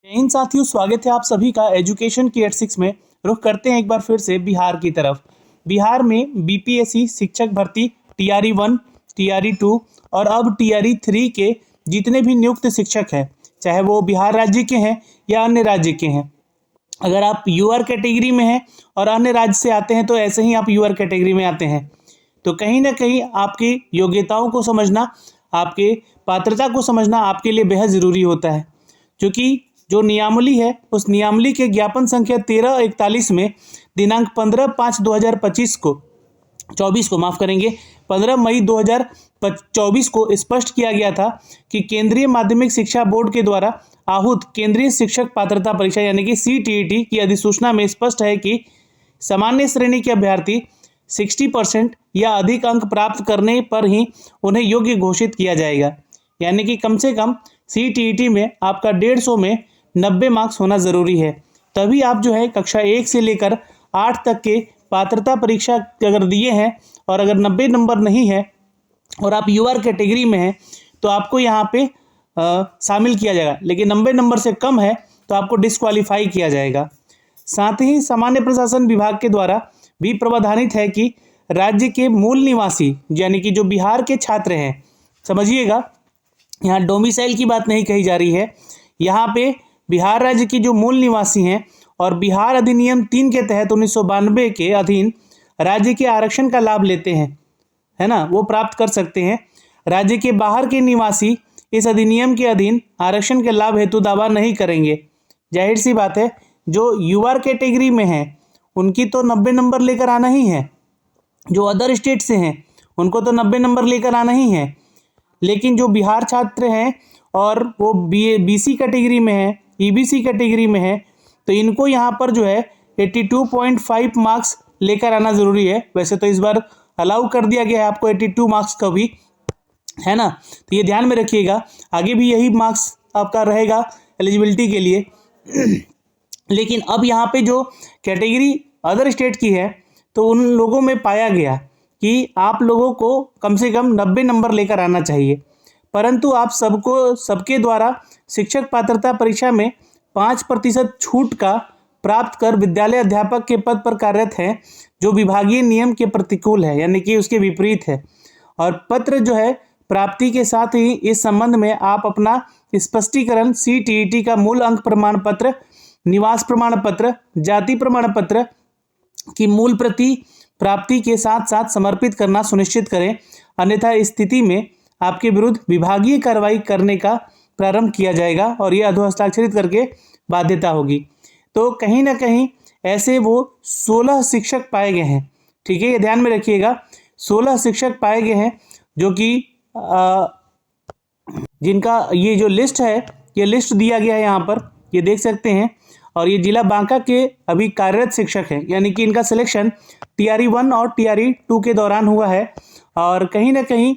इन साथियों, स्वागत है आप सभी का एजुकेशन की 86 में। रुख करते हैं एक बार फिर से बिहार की तरफ। बिहार में बीपीएससी शिक्षक भर्ती टीआरई 1, टीआरई 2 और अब टीआरई 3 के जितने भी नियुक्त शिक्षक हैं, चाहे वो बिहार राज्य के हैं या अन्य राज्य के हैं, अगर आप यूआर कैटेगरी में हैं और अन्य राज्य से आते हैं तो ऐसे ही आप यूआर कैटेगरी में आते हैं, तो कहीं ना कहीं आपकी योग्यताओं को समझना, आपके पात्रता को समझना आपके लिए बेहद ज़रूरी होता है। क्योंकि जो नियमावली है, उस नियमावली के ज्ञापन संख्या 1341 में दिनांक 15/5/2025 को 24 को माफ़ करेंगे 15 मई 2024 को स्पष्ट किया गया था कि केंद्रीय माध्यमिक शिक्षा बोर्ड के द्वारा आहूत केंद्रीय शिक्षक पात्रता परीक्षा यानी कि सीटीईटी की अधिसूचना में स्पष्ट है कि सामान्य श्रेणी के अभ्यर्थी 60% या अधिक अंक प्राप्त करने पर ही उन्हें योग्य घोषित किया जाएगा। यानी कि कम से कम सीटीईटी में आपका 150 में 90 मार्क्स होना ज़रूरी है, तभी आप जो है कक्षा 1 से लेकर 8 तक के पात्रता परीक्षा अगर दिए हैं और अगर 90 नंबर नहीं है और आप यूआर कैटेगरी में हैं तो आपको यहाँ पे शामिल किया जाएगा, लेकिन 90 नंबर से कम है तो आपको डिस्क्वालीफाई किया जाएगा। साथ ही सामान्य प्रशासन विभाग के द्वारा भी प्रावधानित है कि राज्य के मूल निवासी यानी कि जो बिहार के छात्र हैं, समझिएगा यहाँ डोमिसाइल की बात नहीं कही जा रही है, यहाँ पे बिहार राज्य की जो मूल निवासी हैं और बिहार अधिनियम 3 के तहत 1992 के अधीन राज्य के आरक्षण का लाभ लेते हैं, है ना, वो प्राप्त कर सकते हैं। राज्य के बाहर के निवासी इस अधिनियम के अधीन आरक्षण के लाभ हेतु दावा नहीं करेंगे। जाहिर सी बात है, जो यूआर कैटेगरी में हैं उनकी तो 90 नंबर लेकर आना ही है, जो अदर स्टेट से हैं उनको तो 90 नंबर लेकर आना ही है, लेकिन जो बिहार छात्र हैं और वो बीसी कैटेगरी में है, ईबीसी कैटेगरी में है, तो इनको यहाँ पर जो है 82.5 मार्क्स लेकर आना ज़रूरी है। वैसे तो इस बार अलाउ कर दिया गया है आपको 82 मार्क्स का भी, है ना, तो ये ध्यान में रखिएगा, आगे भी यही मार्क्स आपका रहेगा एलिजिबिलिटी के लिए। लेकिन अब यहाँ पे जो कैटेगरी अदर स्टेट की है तो उन लोगों में पाया गया कि आप लोगों को कम से कम 90 नंबर लेकर आना चाहिए, परंतु आप सबके द्वारा शिक्षक पात्रता परीक्षा में 5% छूट का प्राप्त कर विद्यालय अध्यापक के पद पर कार्यरत हैं, जो विभागीय नियम के प्रतिकूल है, यानी कि उसके विपरीत है। और पत्र जो है प्राप्ति के साथ ही इस संबंध में आप अपना स्पष्टीकरण सीटीईटी का मूल अंक प्रमाण पत्र, निवास प्रमाण पत्र, जाति प्रमाण पत्र की मूल प्रति प्राप्ति के साथ साथ समर्पित करना सुनिश्चित करें, अन्यथा इस स्थिति में आपके विरुद्ध विभागीय कार्रवाई करने का प्रारंभ किया जाएगा और ये अधोहस्ताक्षरित करके बाध्यता होगी। तो कहीं ना कहीं ऐसे वो 16 शिक्षक पाए गए हैं, ठीक है, ये ध्यान में रखिएगा, 16 शिक्षक पाए गए हैं जो कि जिनका ये जो लिस्ट है, ये लिस्ट दिया गया है यहाँ पर, ये देख सकते हैं, और ये जिला बांका के अभी कार्यरत शिक्षक हैं, यानी कि इनका सिलेक्शन टीआरई 1 और टीआरई 2 के दौरान हुआ है। और कहीं ना कहीं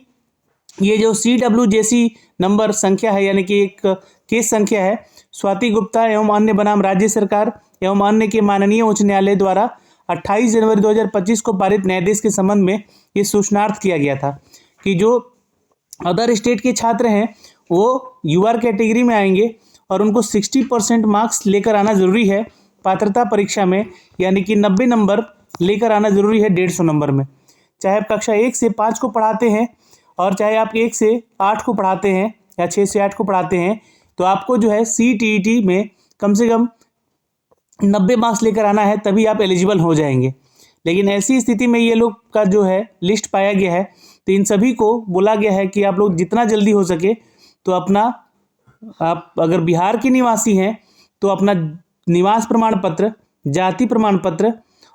ये जो CWJC नंबर संख्या है, यानी कि एक केस संख्या है, स्वाति गुप्ता एवं अन्य बनाम राज्य सरकार एवं अन्य के माननीय उच्च न्यायालय द्वारा 28 जनवरी 2025 को पारित न्यायाधीश के संबंध में ये सूचनार्थ किया गया था कि जो अदर स्टेट के छात्र हैं वो यूआर कैटेगरी में आएंगे और उनको 60% मार्क्स लेकर आना ज़रूरी है पात्रता परीक्षा में, यानी कि 90 नंबर लेकर आना ज़रूरी है 150 नंबर में। चाहे आप कक्षा 1 से 5 को पढ़ाते हैं और चाहे आप 1 से 8 को पढ़ाते हैं या 6 से 8 को पढ़ाते हैं, तो आपको जो है सीटीईटी में कम से कम 90 मार्क्स लेकर आना है, तभी आप एलिजिबल हो जाएंगे। लेकिन ऐसी स्थिति में ये लोग का जो है लिस्ट पाया गया है, तो इन सभी को बोला गया है कि आप लोग जितना जल्दी हो सके तो अपना, आप अगर बिहार के निवासी हैं तो अपना निवास प्रमाण पत्र, जाति प्रमाण पत्र,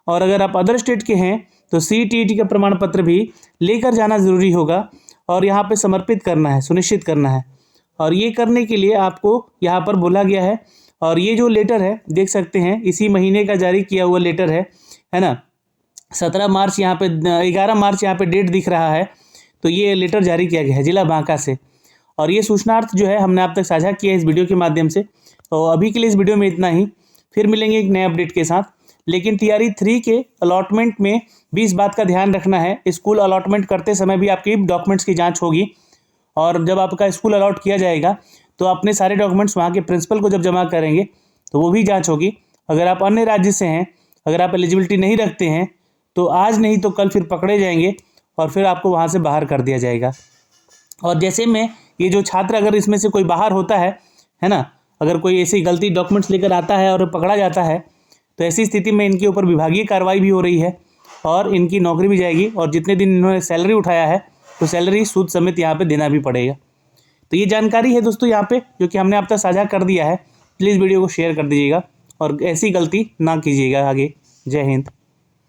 और अगर आप अदर स्टेट के हैं तो सीटीईटी का प्रमाण पत्र भी लेकर जाना ज़रूरी होगा और यहाँ पे समर्पित करना है, सुनिश्चित करना है। और ये करने के लिए आपको यहाँ पर बोला गया है। और ये जो लेटर है देख सकते हैं, इसी महीने का जारी किया हुआ लेटर है ना, 17 मार्च यहाँ पे 11 मार्च यहाँ पे डेट दिख रहा है, तो ये लेटर जारी किया गया है जिला बांका से। और ये सूचनार्थ जो है हमने आप तक साझा किया है इस वीडियो के माध्यम से। तो अभी के लिए इस वीडियो में इतना ही, फिर मिलेंगे एक नए अपडेट के साथ। लेकिन टीआरई 3 के अलॉटमेंट में भी इस बात का ध्यान रखना है, स्कूल अलॉटमेंट करते समय भी आपकी डॉक्यूमेंट्स की जांच होगी, और जब आपका स्कूल अलॉट किया जाएगा तो अपने सारे डॉक्यूमेंट्स वहाँ के प्रिंसिपल को जब जमा करेंगे तो वो भी जांच होगी। अगर आप अन्य राज्य से हैं, अगर आप एलिजिबिलिटी नहीं रखते हैं तो आज नहीं तो कल फिर पकड़े जाएंगे और फिर आपको वहाँ से बाहर कर दिया जाएगा। और जैसे में ये जो छात्र अगर इसमें से कोई बाहर होता है ना, अगर कोई ऐसी गलती डॉक्यूमेंट्स लेकर आता है और पकड़ा जाता है तो ऐसी स्थिति में इनके ऊपर विभागीय कार्रवाई भी हो रही है और इनकी नौकरी भी जाएगी और जितने दिन इन्होंने सैलरी उठाया है तो सैलरी सूद समेत यहाँ पे देना भी पड़ेगा। तो ये जानकारी है दोस्तों यहाँ पे जो कि हमने आप तक साझा कर दिया है। प्लीज़ वीडियो को शेयर कर दीजिएगा और ऐसी गलती ना कीजिएगा आगे। जय हिंद।